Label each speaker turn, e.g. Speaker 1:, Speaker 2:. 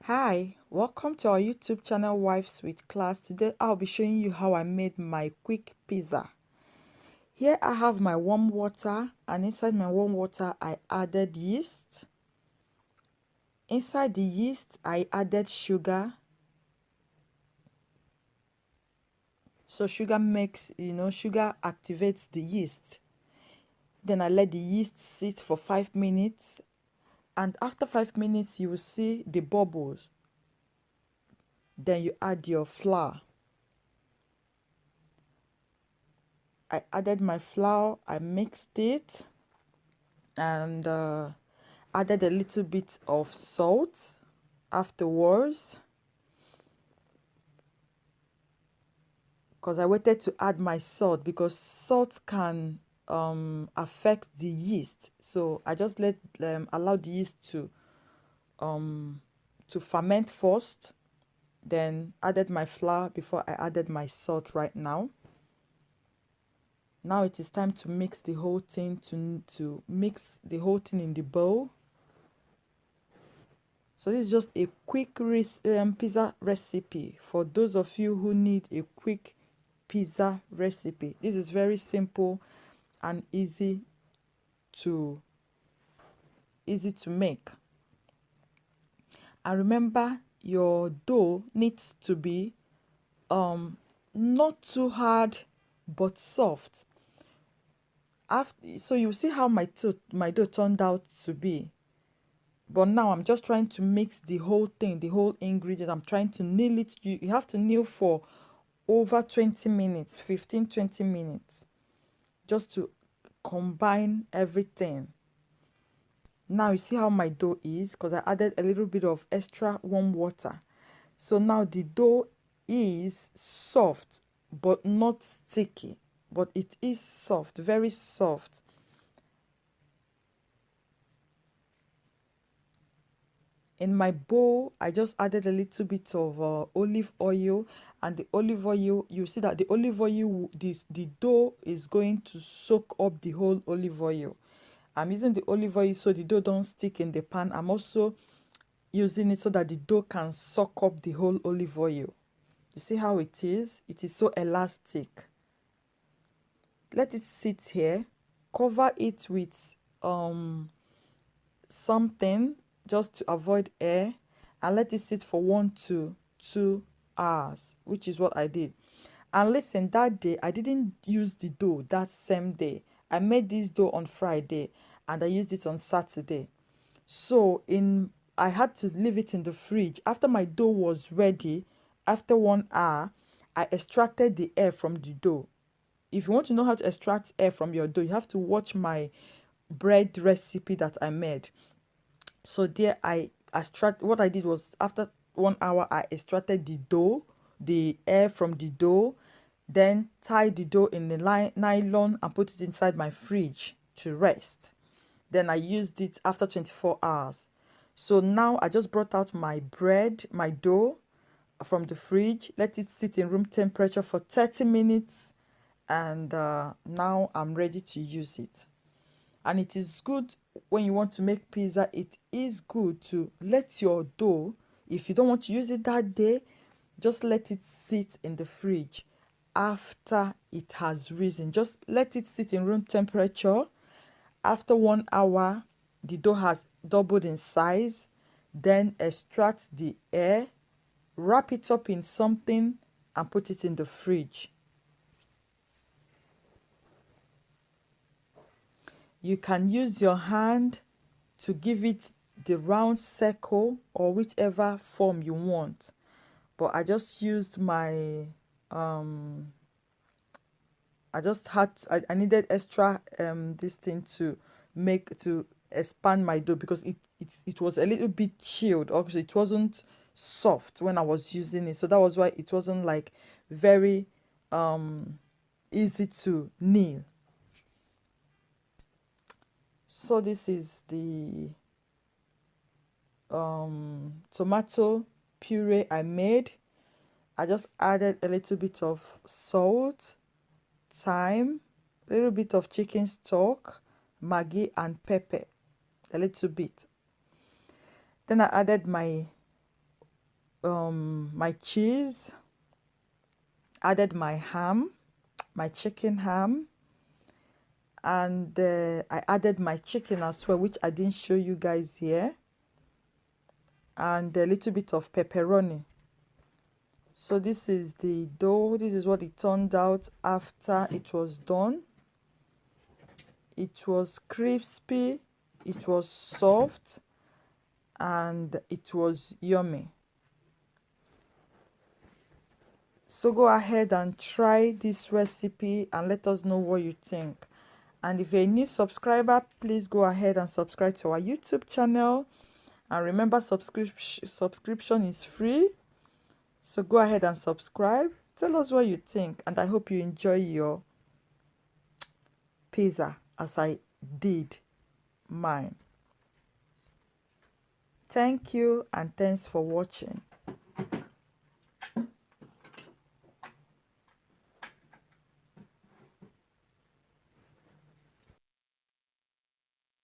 Speaker 1: Hi, welcome to our YouTube channel Wives with Class. Today I'll be showing you how I made my quick pizza. Here I have my warm water, and inside my warm water I added yeast. Inside the yeast I added sugar. So sugar makes, sugar activates the yeast. Then I let the yeast sit for 5 minutes, and after 5 minutes you will see the bubbles. Then you add your flour. I added my flour, I mixed it, and added a little bit of salt afterwards, because I waited to add my salt because salt can affect the yeast. So I just allow the yeast to ferment first, then added my flour before I added my salt right now. Now it is time to mix the whole thing to mix the whole thing in the bowl. So this is just a quick pizza recipe for those of you who need a quick pizza recipe. This is very simple and easy to make. And remember, your dough needs to be not too hard but soft. So you see how my dough turned out to be. But now I'm just trying to mix the whole thing, the whole ingredient. I'm trying to knead it. You have to knead for over 20 minutes, 15-20 minutes, just to combine everything. Now you see how my dough is, because I added a little bit of extra warm water. So now the dough is soft but not sticky, but it is soft, very soft. In my bowl, I just added a little bit of olive oil, and the olive oil, you see that the olive oil, the dough is going to soak up the whole olive oil. I'm using the olive oil so the dough don't stick in the pan. I'm also using it so that the dough can soak up the whole olive oil. You see how it is? It is so elastic. Let it sit here. Cover it with something just to avoid air, and let it sit for 1 to 2 hours, which is what I did. And listen, that day I didn't use the dough that same day. I made this dough on Friday and I used it on Saturday. So I had to leave it in the fridge. After my dough was ready, after 1 hour, I extracted the air from the dough. If you want to know how to extract air from your dough, you have to watch my bread recipe that I made. So there what I did was, after 1 hour I extracted the air from the dough, then tied the dough in the nylon and put it inside my fridge to rest. Then I used it after 24 hours. So now I just brought out my dough from the fridge, let it sit in room temperature for 30 minutes, and now I'm ready to use it. And it is good when you want to make pizza, it is good to let your dough, if you don't want to use it that day, just let it sit in the fridge after it has risen. Just let it sit in room temperature. After 1 hour, the dough has doubled in size. Then extract the air, wrap it up in something, and put it in the fridge. You can use your hand to give it the round circle or whichever form you want. But I just used my I needed extra this thing to expand my dough, because it was a little bit chilled. Obviously it wasn't soft when I was using it, so that was why it wasn't like very easy to knead. So this is the tomato puree I made. I just added a little bit of salt, thyme, a little bit of chicken stock, Maggi, and pepper, a little bit. Then I added my my cheese, added my ham, my chicken ham, and I added my chicken as well, which I didn't show you guys here, and a little bit of pepperoni. So this is the dough. This is what it turned out after it was done. It was crispy, it was soft, and it was yummy. So go ahead and try this recipe and let us know what you think. And if you're a new subscriber, please go ahead and subscribe to our YouTube channel. And remember, subscription is free. So go ahead and subscribe. Tell us what you think. And I hope you enjoy your pizza as I did mine. Thank you and thanks for watching.